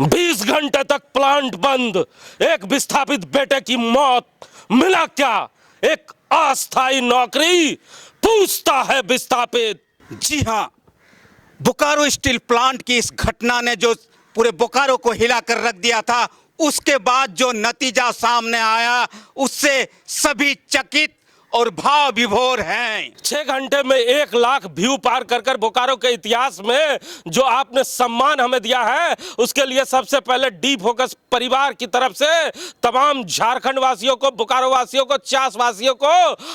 20 घंटे तक प्लांट बंद, एक विस्थापित बेटे की मौत, मिला क्या? एक अस्थायी नौकरी, पूछता है विस्थापित। जी हाँ, बोकारो स्टील प्लांट की इस घटना ने जो पूरे बोकारो को हिलाकर रख दिया था, उसके बाद जो नतीजा सामने आया उससे सभी चकित और भाव विभोर हैं। 6 घंटे में 1 लाख व्यू पार कर कर बोकारो के इतिहास में जो आपने सम्मान हमें दिया है, उसके लिए सबसे पहले डी फोकस परिवार की तरफ से तमाम झारखंड वासियों को, बोकारो वासियों को, चास वासियों को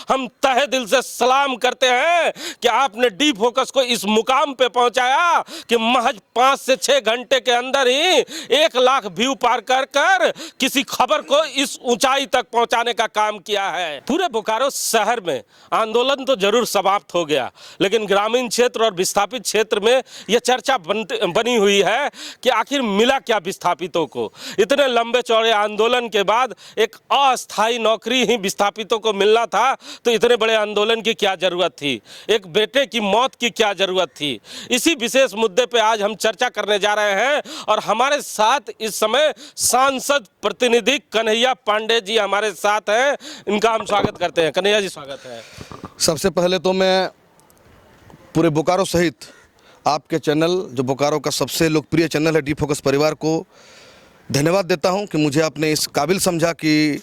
हम तहे दिल से सलाम करते हैं कि आपने डी फोकस को इस मुकाम पे पहुंचाया कि महज 5 से 6 घंटे के अंदर ही 1 लाख व्यू पार कर कर किसी खबर को इस ऊंचाई तक पहुंचाने का काम किया है। पूरे बोकारो शहर में आंदोलन तो जरूर समाप्त हो गया, लेकिन ग्रामीण क्षेत्र और विस्थापित क्षेत्र में यह चर्चा बनी हुई है कि आखिर मिला क्या विस्थापितों को। इतने लंबे चौड़े आंदोलन के बाद एक अस्थायी नौकरी ही विस्थापितों को मिलना था, तो इतने बड़े आंदोलन की क्या जरूरत थी? एक बेटे की मौत की क्या जरूरत थी? इसी विशेष मुद्दे पे आज हम चर्चा करने जा रहे हैं और हमारे साथ इस समय सांसद प्रतिनिधि कन्हैया पांडे जी हमारे साथ हैं। इनका हम स्वागत करते हैं। कन्हैया जी, स्वागत है। सबसे पहले तो मैं पूरे बोकारो सहित आपके चैनल, जो बोकारो का सबसे लोकप्रिय चैनल है, डी फोकस परिवार को धन्यवाद देता हूं कि मुझे आपने इस काबिल समझा कि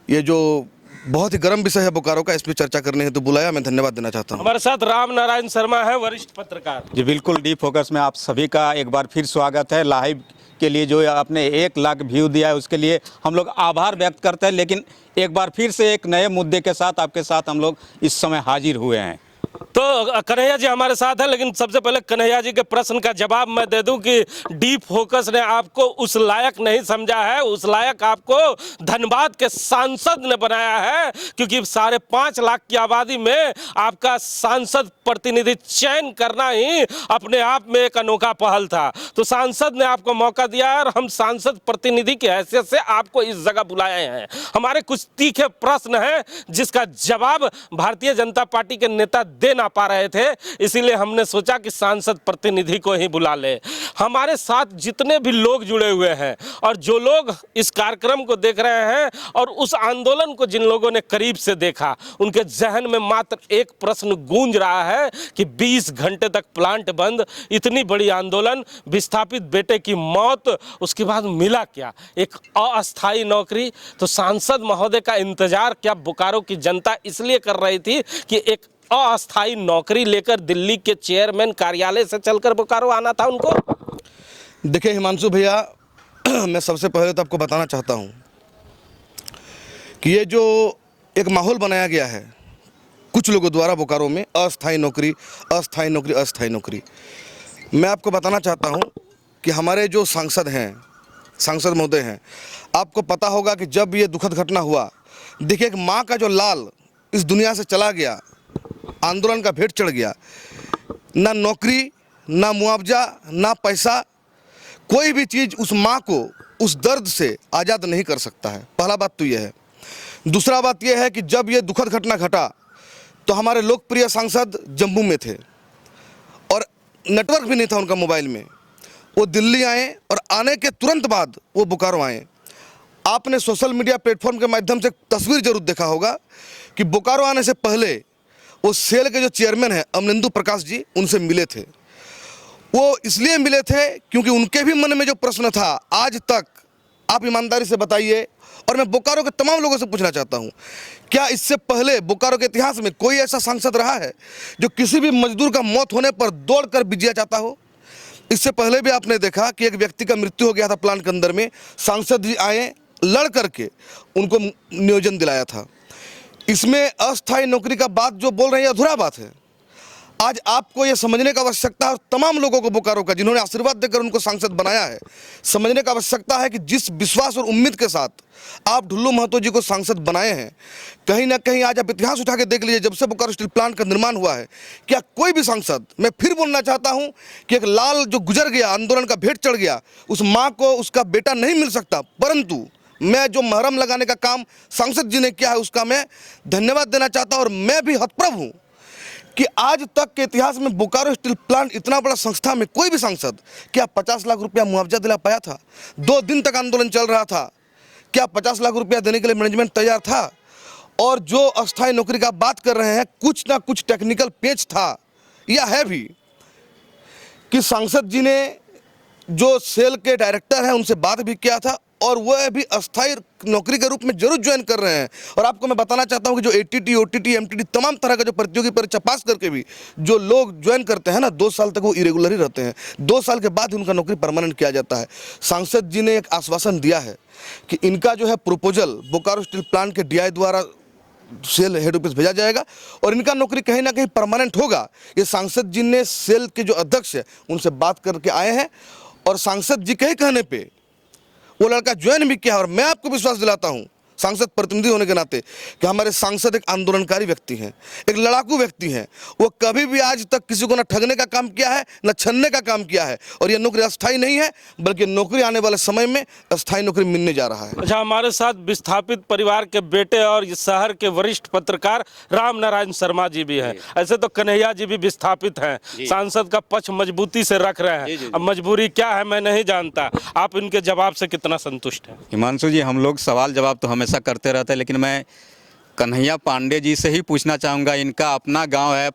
ये जो बहुत ही गर्म विषय है बोकारो का, इस पर चर्चा करने हेतु बुलाया। मैं धन्यवाद देना चाहता हूं। हमारे साथ राम नारायण शर्मा है, वरिष्ठ पत्रकार। जी बिल्कुल, डी फोकस में आप सभी का एक बार फिर स्वागत है। लाइव के लिए जो आपने 1 लाख व्यू दिया है उसके लिए हम लोग आभार व्यक्त करते हैं, लेकिन एक बार फिर से एक नए मुद्दे के साथ आपके साथ हम लोग इस समय हाजिर हुए हैं। तो कन्हैया जी हमारे साथ है, लेकिन सबसे पहले कन्हैया जी के प्रश्न का जवाब मैं दे दूं कि डी फोकस ने आपको उस लायक नहीं समझा है, उस लायक आपको धनबाद के सांसद ने बनाया है, क्योंकि 5.5 लाख की आबादी में आपका सांसद प्रतिनिधि चयन करना ही अपने आप में एक अनोखा पहल था। तो सांसद ने आपको मौका दिया और हम सांसद प्रतिनिधि की हैसियत से आपको इस जगह बुलाए हैं। हमारे कुछ तीखे प्रश्न हैं जिसका जवाब भारतीय जनता पार्टी के नेता दे ना पा रहे थे, इसीलिए हमने सोचा कि सांसद प्रतिनिधि को ही बुला ले। हमारे साथ जितने भी लोग जुड़े हुए हैं और जो लोग इस कार्यक्रम को देख रहे हैं और उस आंदोलन को जिन लोगों ने करीब से देखा, उनके जहन में मात्र एक प्रश्न गूंज रहा है कि 20 घंटे तक प्लांट बंद, इतनी बड़ी आंदोलन, विस्थापित बेटे की मौत, उसके बाद मिला क्या? एक अस्थायी नौकरी। तो सांसद महोदय का इंतजार क्या बोकारो की जनता इसलिए कर रही थी कि एक अस्थायी नौकरी लेकर दिल्ली के चेयरमैन कार्यालय से चलकर बोकारो आना था उनको? देखिए हिमांशु भैया, मैं सबसे पहले तो आपको बताना चाहता हूं कि ये जो एक माहौल बनाया गया है कुछ लोगों द्वारा बोकारो में, अस्थायी नौकरी, अस्थायी नौकरी, अस्थायी नौकरी, मैं आपको बताना चाहता हूं कि हमारे जो सांसद हैं, सांसद महोदय हैं, आपको पता होगा कि जब ये दुखद घटना हुआ, देखिए एक माँ का जो लाल इस दुनिया से चला गया, आंदोलन का भेंट चढ़ गया, ना नौकरी, ना मुआवजा, ना पैसा, कोई भी चीज़ उस माँ को उस दर्द से आज़ाद नहीं कर सकता है। पहला बात तो यह है। दूसरा बात यह है कि जब ये दुखद घटना घटा तो हमारे लोकप्रिय सांसद जम्मू में थे और नेटवर्क भी नहीं था उनका मोबाइल में। वो दिल्ली आए और आने के तुरंत बाद वो बोकारो आए। आपने सोशल मीडिया प्लेटफॉर्म के माध्यम से तस्वीर जरूर देखा होगा कि बोकारो आने से पहले वो सेल के जो चेयरमैन हैं अमनिंदु प्रकाश जी, उनसे मिले थे। वो इसलिए मिले थे क्योंकि उनके भी मन में जो प्रश्न था, आज तक आप ईमानदारी से बताइए, और मैं बोकारो के तमाम लोगों से पूछना चाहता हूं, क्या इससे पहले बोकारो के इतिहास में कोई ऐसा सांसद रहा है जो किसी भी मजदूर का मौत होने पर दौड़कर बिजिया चाहता हो? इससे पहले भी आपने देखा कि एक व्यक्ति का मृत्यु हो गया था प्लांट के अंदर में, सांसद जी आए, लड़ करके उनको नियोजन दिलाया था। इसमें अस्थायी नौकरी का बात जो बोल रहे हैं अधूरा बात है। आज आपको यह समझने का आवश्यकता है, और तमाम लोगों को बोकारो का जिन्होंने आशीर्वाद देकर उनको सांसद बनाया है, समझने का आवश्यकता है कि जिस विश्वास और उम्मीद के साथ आप ढुल्लू महतो जी को सांसद बनाए हैं, कहीं ना कहीं आज आप इतिहास उठा के देख लीजिए, जब से बोकारो स्टील प्लांट का निर्माण हुआ है, क्या कोई भी सांसद, मैं फिर बोलना चाहता हूं कि एक लाल जो गुजर गया, आंदोलन का भेंट चढ़ गया, उस माँ को उसका बेटा नहीं मिल सकता, परंतु मैं जो महरम लगाने का काम सांसद जी ने किया है उसका मैं धन्यवाद देना चाहता हूं। और मैं भी हतप्रभ हूं कि आज तक के इतिहास में बोकारो स्टील प्लांट इतना बड़ा संस्था में कोई भी सांसद क्या 50 लाख रुपया मुआवजा दिला पाया था? 2 दिन तक आंदोलन चल रहा था, क्या 50 लाख रुपया देने के लिए मैनेजमेंट तैयार था? और जो अस्थायी नौकरी का बात कर रहे हैं, कुछ ना कुछ टेक्निकल पेच था या है भी कि सांसद जी ने जो सेल के डायरेक्टर हैं उनसे बात भी किया था और वह भी अस्थायी नौकरी के रूप में जरूर ज्वाइन कर रहे हैं। और आपको मैं बताना चाहता हूं कि जो ATT, OTT, MTT तमाम तरह का जो प्रतियोगी परीक्षा पास करके भी जो लोग ज्वाइन करते हैं ना, 2 साल तक वो इरेगुलर ही रहते हैं। 2 साल के बाद उनका नौकरी परमानेंट किया जाता है। सांसद जी ने एक आश्वासन दिया है कि इनका जो है प्रपोजल बोकारो स्टील प्लांट के DI द्वारा सेल हेड ऑफिस भेजा जाएगा और इनका नौकरी कहीं ना कहीं परमानेंट होगा। ये सांसद जी ने सेल के जो अध्यक्ष है उनसे बात करके आए हैं और सांसद जी के ही कहने पे वो लड़का ज्वाइन भी किया। और मैं आपको विश्वास दिलाता हूं सांसद प्रतिनिधि होने के नाते कि हमारे सांसद एक आंदोलनकारी व्यक्ति हैं, एक लड़ाकू व्यक्ति हैं। वो कभी भी आज तक किसी को न ठगने का काम किया है न छलने का काम किया है। और ये नौकरी अस्थायी नहीं है, बल्कि नौकरी आने वाले समय में अस्थायी नौकरी मिलने जा रहा है। अच्छा, हमारे साथ विस्थापित परिवार के बेटे और इस शहर के वरिष्ठ पत्रकार राम नारायण शर्मा जी भी हैं। ऐसे तो कन्हैया जी भी विस्थापित हैं, सांसद का पक्ष मजबूती से रख रहे हैं। अब मजबूरी क्या है मैं नहीं जानता, आप इनके जवाब से कितना संतुष्ट हैं? हिमांशु जी, हम लोग सवाल जवाब तो हमेशा करते रहते हैं, लेकिन मैं कन्हैया पांडे जी से ही पूछना चाहूँगा। इनका अपना गांव है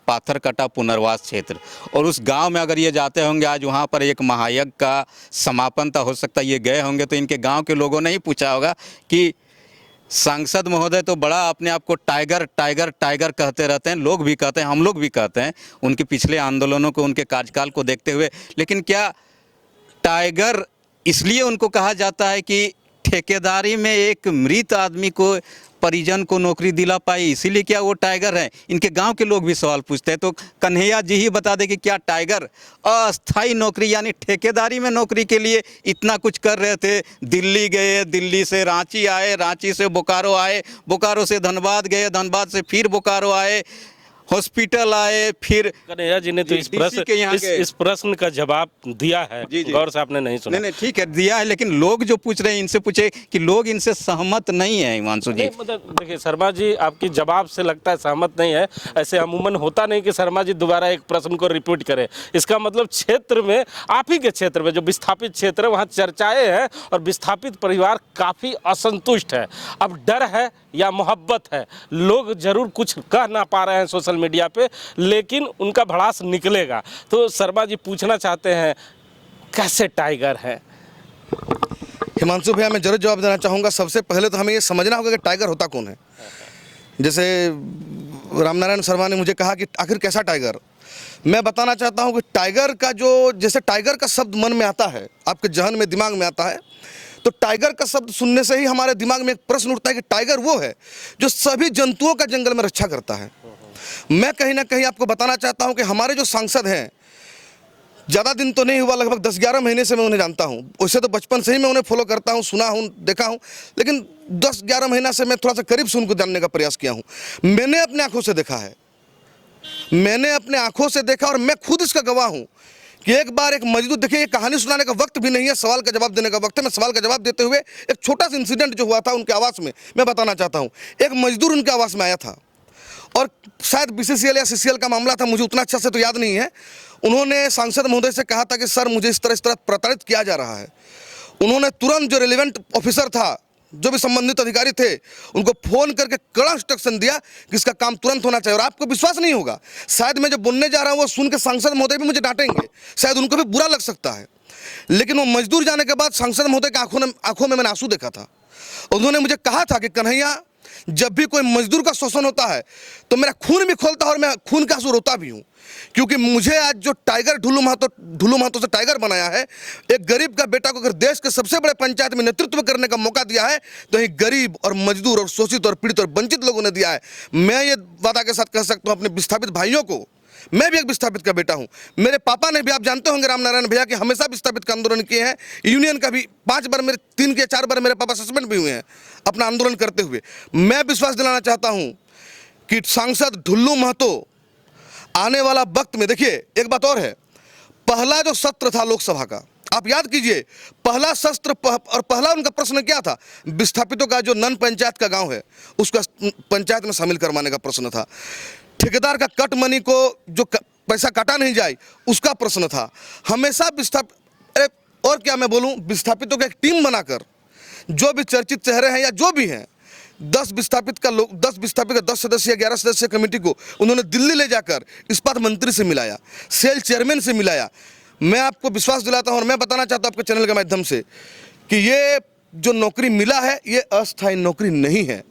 पाथरकटा पुनर्वास क्षेत्र, और उस गांव में अगर ये जाते होंगे, आज वहां पर एक महायज्ञ का समापन था, हो सकता है ये गए होंगे, तो इनके गांव के लोगों ने ही पूछा होगा कि सांसद महोदय तो बड़ा अपने आप को टाइगर टाइगर टाइगर कहते रहते हैं, लोग भी कहते हैं, हम लोग भी कहते हैं उनके पिछले आंदोलनों को, उनके कार्यकाल को देखते हुए। लेकिन क्या टाइगर इसलिए उनको कहा जाता है कि ठेकेदारी में एक मृत आदमी को, परिजन को नौकरी दिला पाई, इसीलिए क्या वो टाइगर है? इनके गांव के लोग भी सवाल पूछते हैं। तो कन्हैया जी ही बता दें कि क्या टाइगर अस्थाई नौकरी यानी ठेकेदारी में नौकरी के लिए इतना कुछ कर रहे थे? दिल्ली गए, दिल्ली से रांची आए, रांची से बोकारो आए, बोकारो से धनबाद गए, धनबाद से फिर बोकारो आए, हॉस्पिटल आए, फिर कन्हैया जी ने तो इस प्रश्न का जवाब दिया है। गौर से आपने नहीं सुना? नहीं, ठीक है, दिया है, लेकिन लोग जो पूछ रहे हैं इनसे पूछे कि लोग इनसे सहमत नहीं है। हिमांशु जी, मतलब देखिए शर्मा जी, आपकी जवाब से लगता है सहमत नहीं है। ऐसे अमूमन होता नहीं कि शर्मा जी दोबारा एक प्रश्न को रिपीट करें। इसका मतलब क्षेत्र में, आप ही के क्षेत्र में जो विस्थापित क्षेत्र है, वहाँ चर्चाएं हैं और विस्थापित परिवार काफ़ी असंतुष्ट है। अब डर है या मोहब्बत है, लोग जरूर कुछ कह ना पा रहे हैं सोशल मीडिया पे, लेकिन उनका भड़ास निकलेगा। तो शर्मा जी पूछना चाहते हैं, कैसे टाइगर है? हिमांशु भैया, मैं जरूर जवाब देना चाहूँगा। सबसे पहले तो हमें ये समझना होगा कि टाइगर होता कौन है। जैसे रामनारायण शर्मा ने मुझे कहा कि आखिर कैसा टाइगर, मैं बताना चाहता हूँ कि टाइगर का जो, जैसे टाइगर का शब्द मन में आता है, आपके जहन में, दिमाग में आता है, तो टाइगर का शब्द सुनने से ही हमारे दिमाग में एक प्रश्न उठता है कि टाइगर वो है जो सभी जंतुओं का जंगल में रक्षा करता है। मैं कहीं ना कहीं आपको बताना चाहता हूं कि हमारे जो सांसद हैं, ज़्यादा दिन तो नहीं हुआ, लगभग 10-11 महीने से मैं उन्हें जानता हूं। वैसे तो बचपन से ही मैं उन्हें फॉलो करता हूं, सुना हूं, देखा हूं, लेकिन 10-11 महीना से मैं थोड़ा सा करीब से उनको जानने का प्रयास किया हूं। मैंने अपने आंखों से देखा है, मैंने अपने आंखों से देखा और मैं खुद इसका गवाह हूँ कि एक बार एक मजदूर, देखिए ये कहानी सुनाने का वक्त भी नहीं है, सवाल का जवाब देने का वक्त है। मैं सवाल का जवाब देते हुए एक छोटा सा इंसिडेंट जो हुआ था उनके आवास में मैं बताना चाहता हूँ। एक मजदूर उनके आवास में आया था और शायद BCCL या CCL का मामला था, मुझे उतना अच्छा से तो याद नहीं है। उन्होंने सांसद महोदय से कहा था कि सर मुझे इस तरह प्रताड़ित किया जा रहा है। उन्होंने तुरंत जो रिलेवेंट ऑफिसर था, जो भी संबंधित अधिकारी थे, उनको फोन करके कड़ा इंस्ट्रक्शन दिया कि इसका काम तुरंत होना चाहिए। और आपको विश्वास नहीं होगा, शायद मैं जो बोलने जा रहा हूँ वो सुन के सांसद महोदय भी मुझे डांटेंगे, शायद उनको भी बुरा लग सकता है, लेकिन वो मजदूर जाने के बाद सांसद महोदय के आंखों में मैंने आंसू देखा था। उन्होंने मुझे कहा था कि कन्हैया, जब भी कोई मजदूर का शोषण होता है तो मेरा खून भी खोलता है और मैं खून का आंसू रोता भी हूँ, क्योंकि मुझे आज जो टाइगर ढुल्लू महतो से टाइगर बनाया है, एक गरीब का बेटा को अगर देश के सबसे बड़े पंचायत में नेतृत्व करने का मौका दिया है तो ये गरीब और मजदूर और शोषित और पीड़ित और वंचित लोगों ने दिया है। मैं ये वादा के साथ कह सकता हूँ अपने विस्थापित भाइयों को, मैं भी एक विस्थापित का बेटा हूं। मेरे पापा ने भी, आप जानते होंगे रामनारायण भैया, कि हमेशा विस्थापित का आंदोलन किए हैं। यूनियन का भी 5 बार, मेरे 3 या 4 बार मेरे पापा सस्पेंड भी हुए हैं अपना आंदोलन करते हुए। मैं विश्वास दिलाना चाहता हूं कि सांसद ढुल्लू महतो आने वाला वक्त में, देखिए एक बात और है, पहला जो सत्र था लोकसभा का, आप याद कीजिए, पहला सत्र और पहला उनका प्रश्न क्या था? विस्थापितों का जो नन पंचायत का गाँव है उसका पंचायत में शामिल करवाने का प्रश्न था। ठेकेदार का कट मनी को जो पैसा काटा नहीं जाए उसका प्रश्न था। हमेशा विस्थापित, अरे और क्या मैं बोलूं, विस्थापितों का एक टीम बनाकर जो भी चर्चित चेहरे हैं या जो भी हैं, 10 विस्थापित का 10 सदस्य या 11 सदस्य कमेटी को उन्होंने दिल्ली ले जाकर इस्पात मंत्री से मिलाया, सेल चेयरमैन से मिलाया। मैं आपको विश्वास दिलाता हूं और मैं बताना चाहता हूं आपके चैनल के माध्यम से कि ये जो नौकरी मिला है ये अस्थायी नौकरी नहीं है।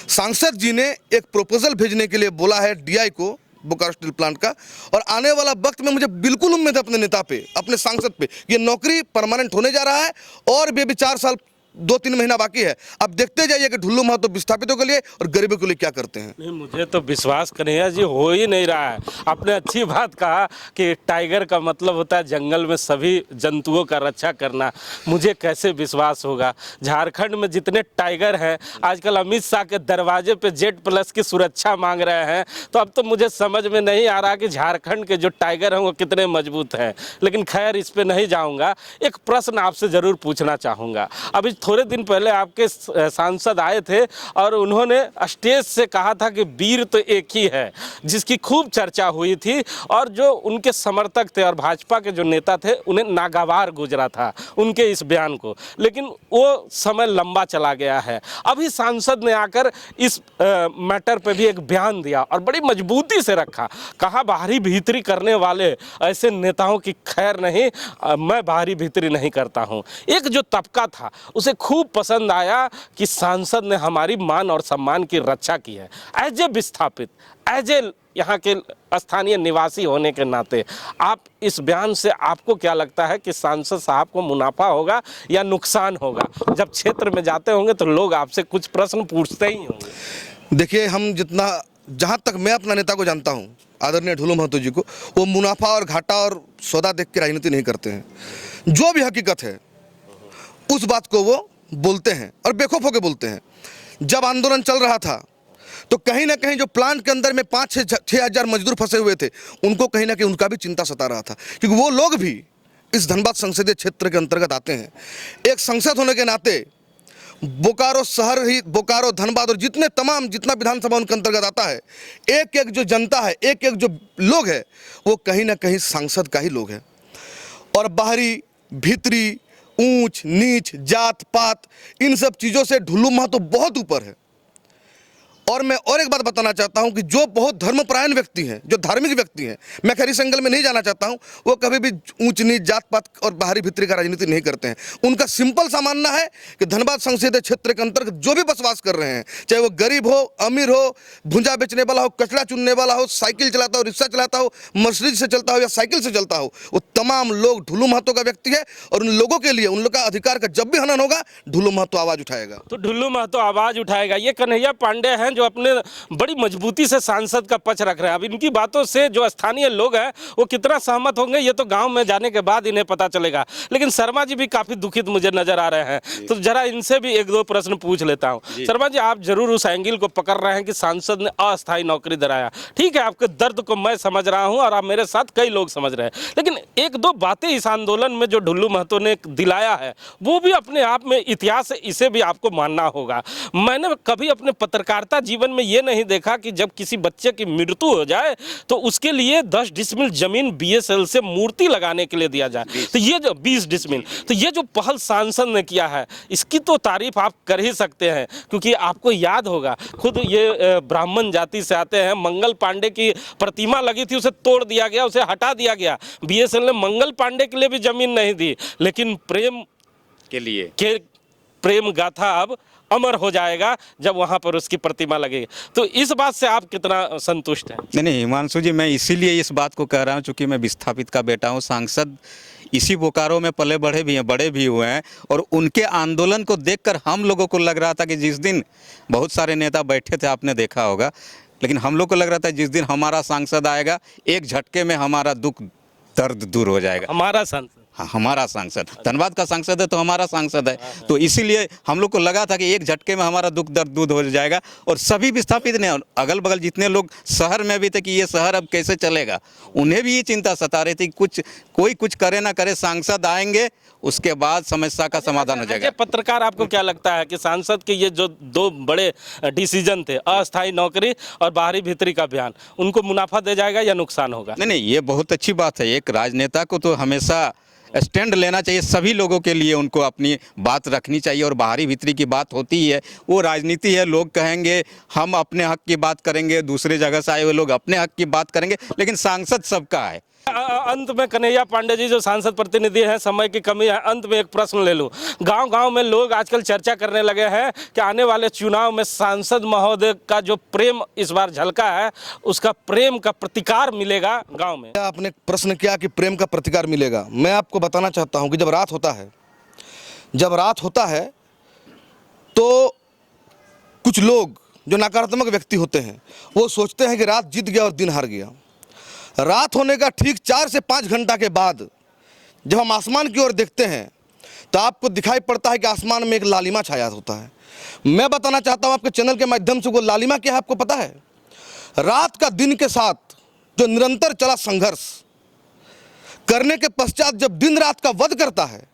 सांसद जी ने एक प्रपोजल भेजने के लिए बोला है डीआई को, बोकारो स्टील प्लांट का, और आने वाला वक्त में मुझे बिल्कुल उम्मीद है अपने नेता पे, अपने सांसद पे, ये नौकरी परमानेंट होने जा रहा है और भी 4 साल 2-3 महीना बाकी है। अब देखते जाइए कि ढुल्लू महतो विस्थापितों के लिए और गरीबों के लिए क्या करते हैं। नहीं, मुझे तो विश्वास कन्हैया जी हो ही नहीं रहा है। आपने अच्छी बात कहा कि टाइगर का मतलब होता है जंगल में सभी जंतुओं का रक्षा करना। मुझे कैसे विश्वास होगा? झारखंड में जितने टाइगर हैं आजकल अमित शाह के दरवाजे पे Z+ की सुरक्षा मांग रहे हैं, तो अब तो मुझे समझ में नहीं आ रहा कि झारखंड के जो टाइगर हैं वो कितने मजबूत हैं। लेकिन खैर, इस पर नहीं जाऊँगा। एक प्रश्न आपसे ज़रूर पूछना चाहूँगा। अभी थोड़े दिन पहले आपके सांसद आए थे और उन्होंने स्टेज से कहा था कि वीर तो एक ही है, जिसकी खूब चर्चा हुई थी और जो उनके समर्थक थे और भाजपा के जो नेता थे उन्हें नागवार गुजरा था उनके इस बयान को। लेकिन वो समय लंबा चला गया है। अभी सांसद ने आकर इस मैटर पे भी एक बयान दिया और बड़ी मजबूती से रखा। कहा बाहरी भीतरी करने वाले ऐसे नेताओं की खैर नहीं, मैं बाहरी भीतरी नहीं करता हूँ। एक जो तबका था उसे खूब पसंद आया कि सांसद ने हमारी मान और सम्मान की रक्षा की है। एज ए विस्थापित, एज ए यहाँ के स्थानीय निवासी होने के नाते, आप इस बयान से आपको क्या लगता है कि सांसद साहब को मुनाफा होगा या नुकसान होगा? जब क्षेत्र में जाते होंगे तो लोग आपसे कुछ प्रश्न पूछते ही होंगे। देखिए, हम जहाँ तक मैं अपना नेता को जानता हूँ, आदरणीय ढुल्लू महतो जी को, वो मुनाफा और घाटा और सौदा देख के राजनीति नहीं करते हैं। जो भी हकीकत है उस बात को वो बोलते हैं और बेखौफ होकर बोलते हैं। जब आंदोलन चल रहा था तो कहीं ना कहीं जो प्लांट के अंदर में 5-6 हज़ार मजदूर फंसे हुए थे, उनको कहीं ना कहीं उनका भी चिंता सता रहा था, क्योंकि वो लोग भी इस धनबाद संसदीय क्षेत्र के अंतर्गत आते हैं। एक संसद होने के नाते बोकारो शहर ही, बोकारो, धनबाद और जितना विधानसभा उनके अंतर्गत आता है, एक एक जो जनता है, एक एक जो लोग है, वो कहीं ना कहीं सांसद का ही लोग है। और बाहरी भीतरी, ऊंच नीच, जात पात, इन सब चीज़ों से ढुल्लू महतो बहुत ऊपर है। और मैं और एक बात बताना चाहता हूं कि जो बहुत धर्मपरायण व्यक्ति हैं, जो धार्मिक व्यक्ति हैं, मैं खैर इस एंगल में नहीं जाना चाहता हूं, वो कभी भी ऊंच नीच, जात पात और बाहरी भीतरी का राजनीति नहीं करते हैं। उनका सिंपल सा मानना है कि धनबाद संसदीय क्षेत्र के अंतर्गत जो भी बसवास कर रहे हैं, चाहे वो गरीब हो, अमीर हो, भुंजा बेचने वाला हो, कचड़ा चुनने वाला हो, साइकिल चलाता हो, रिक्शा चलाता हो, मर्सिडीज से चलता हो या साइकिल से चलता हो, वो तमाम लोग ढुल्लू महतो का व्यक्ति है। और उन लोगों के लिए, उन लोग का अधिकार का जब भी हनन होगा, ढुल्लू महतो आवाज़ उठाएगा। तो ढुल्लू महतो आवाज़ उठाएगा। ये कन्हैया पांडे हैं जो अपने बड़ी मजबूती से सांसद का पक्ष रख रहे हैं। अब इनकी बातों से जो स्थानीय लोग हैं वो कितना सहमत होंगे ये तो गांव में जाने के बाद इन्हें पता चलेगा। लेकिन शर्मा जी भी काफ़ी दुखित मुझे नजर आ रहे हैं, तो जरा इनसे भी 1-2 प्रश्न पूछ लेता हूं। शर्मा जी, आप जरूर उस एंगल को पकड़ रहे हैं कि सांसद ने अस्थायी नौकरी दिलाया। ठीक है, आपके दर्द को मैं समझ रहा हूँ और आप मेरे साथ कई लोग समझ रहे हैं, लेकिन 1-2 बातें इस आंदोलन में जो ढुल्लू महतो ने दिलाया है वो भी अपने आप में इतिहास है, इसे भी आपको मानना होगा। मैंने कभी अपने पत्रकारिता जीवन में ये नहीं देखा कि जब किसी बच्चे की मृत्यु हो जाए तो उसके लिए 10 डिसमिल जमीन BSL से मूर्ति लगाने के लिए दिया जाए। तो ये जो 20 डिसमिल, तो ये जो पहल सांसद ने किया है, इसकी तो तारीफ आप कर ही सकते हैं, क्योंकि आपको याद होगा खुद ये ब्राह्मण जाति से आते हैं। मंगल पांडे की प्रतिमा लगी थी, उसे तोड़ दिया गया, उसे हटा दिया गया। BSL ने मंगल पांडे के लिए भी जमीन नहीं दी, लेकिन प्रेम के लिए प्रेम गाथा अब अमर हो जाएगा जब वहाँ पर उसकी प्रतिमा लगेगी। तो इस बात से आप कितना संतुष्ट हैं? नहीं हिमांशु जी, मैं इसीलिए इस बात को कह रहा हूँ चूँकि मैं विस्थापित का बेटा हूँ। सांसद इसी बोकारो में पले बढ़े भी हैं, बड़े भी हुए हैं, और उनके आंदोलन को देखकर हम लोगों को लग रहा था कि जिस दिन बहुत सारे नेता बैठे थे, आपने देखा होगा, लेकिन हम लोग को लग रहा था जिस दिन हमारा सांसद आएगा एक झटके में हमारा दुख दर्द दूर हो जाएगा। हमारा सांसद, हमारा सांसद, धनबाद का सांसद है तो हमारा सांसद है। तो इसीलिए हम लोग को लगा था कि एक झटके में हमारा दुख दर्द दूर हो जाएगा। और सभी विस्थापित ने, अगल बगल जितने लोग शहर में भी थे कि ये शहर अब कैसे चलेगा, उन्हें भी ये चिंता सता रही थी कि कोई कुछ करे ना करे, सांसद आएंगे उसके बाद समस्या का समाधान हो जाएगा। पत्रकार, आपको क्या लगता है कि सांसद के ये जो दो बड़े डिसीजन थे, अस्थायी नौकरी और बाहरी भीतरी का अभियान, उनको मुनाफा दे जाएगा या नुकसान होगा? नहीं, ये बहुत अच्छी बात है। एक राजनेता को तो हमेशा स्टैंड लेना चाहिए, सभी लोगों के लिए उनको अपनी बात रखनी चाहिए। और बाहरी भीतरी की बात होती ही है, वो राजनीति है। लोग कहेंगे हम अपने हक की बात करेंगे, दूसरे जगह से आए हुए लोग अपने हक की बात करेंगे, लेकिन सांसद सबका है। अंत में कन्हैया पांडे जी जो सांसद प्रतिनिधि हैं, समय की कमी है, अंत में एक प्रश्न ले लूं। गांव-गांव में लोग आजकल चर्चा करने लगे हैं कि आने वाले चुनाव में सांसद महोदय का जो प्रेम इस बार झलका है, उसका प्रेम का प्रतिकार मिलेगा गांव में। आपने प्रश्न किया कि प्रेम का प्रतिकार मिलेगा। मैं आपको बताना चाहता हूं कि जब रात होता है तो कुछ लोग जो नकारात्मक व्यक्ति होते हैं वो सोचते हैं कि रात जीत गया और दिन हार गया। रात होने का ठीक 4 से 5 घंटा के बाद जब हम आसमान की ओर देखते हैं तो आपको दिखाई पड़ता है कि आसमान में एक लालिमा छाया होता है। मैं बताना चाहता हूं आपके चैनल के माध्यम से, वो लालिमा क्या है आपको पता है? रात का दिन के साथ जो निरंतर चला संघर्ष करने के पश्चात जब दिन रात का वध करता है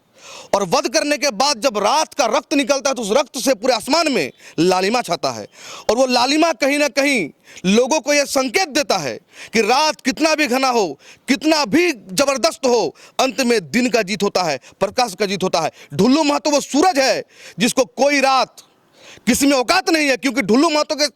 और वध करने के बाद जब रात का रक्त निकलता है तो उस रक्त से पूरे आसमान में लालिमा छाता है। और वो लालिमा कहीं ना कहीं लोगों को यह संकेत देता है कि रात कितना भी घना हो, कितना भी जबरदस्त हो, अंत में दिन का जीत होता है, प्रकाश का जीत होता है। ढुल्लू महतो वो सूरज है जिसको कोई रात किसी में औकात नहीं है, क्योंकि ढुल्लू महतो के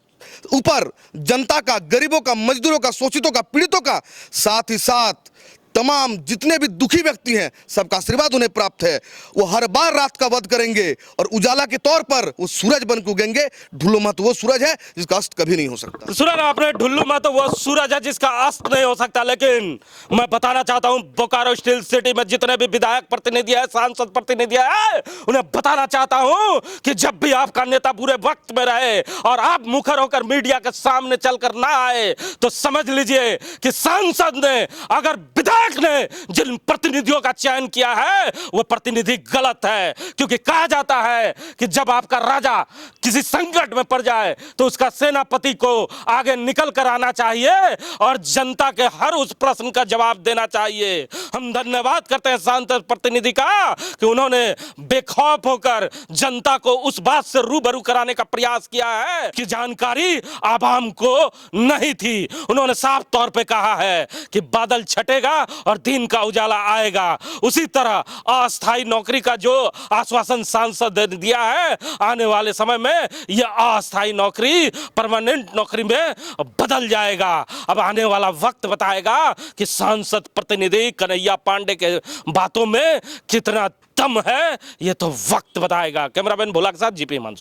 ऊपर जनता का, गरीबों का, मजदूरों का, शोषितों का, पीड़ितों का, साथ ही साथ तमाम जितने भी दुखी व्यक्ति हैं सबका आशीर्वाद उन्हें प्राप्त है। वो हर बार रात का वध करेंगे और उजाला के तौर पर वो सूरज बन के उगेंगे। ढुल्लू महतो वो सूरज है जिसका अस्त कभी नहीं हो सकता। सुना ना आपने, ढुल्लू महतो वो सूरज है जिसका अस्त नहीं हो सकता। लेकिन मैं बताना चाहता हूं, बोकारो स्टील सिटी में जितने भी विधायक प्रतिनिधि है, सांसद प्रतिनिधि है, उन्हें बताना चाहता हूं कि जब भी आपका नेता बुरे वक्त में रहे और आप मुखर होकर मीडिया के सामने चलकर ना आए तो समझ लीजिए कि सांसद ने, अगर विधायक ने जिन प्रतिनिधियों का चयन किया है वो प्रतिनिधि गलत है। क्योंकि कहा जाता है कि जब आपका राजा किसी संकट में पड़ जाए तो उसका सेनापति को आगे निकल कर आना चाहिए और जनता के हर उस प्रश्न का जवाब देना चाहिए। हम धन्यवाद करते हैं सांसद प्रतिनिधि का कि उन्होंने बेखौफ होकर जनता को उस बात से रूबरू कराने का प्रयास किया है कि जानकारी आवाम को नहीं थी। उन्होंने साफ तौर पे कहा है कि बादल छटेगा और दिन का उजाला आएगा। उसी तरह अस्थायी नौकरी का जो आश्वासन सांसद ने दिया है, आने वाले समय में यह अस्थायी नौकरी परमानेंट नौकरी में बदल जाएगा। अब आने वाला वक्त बताएगा कि सांसद प्रतिनिधि कन्हैया पांडे के बातों में कितना दम है, यह तो वक्त बताएगा। कैमरामैन भोला के साथ जीपी हिमांशु।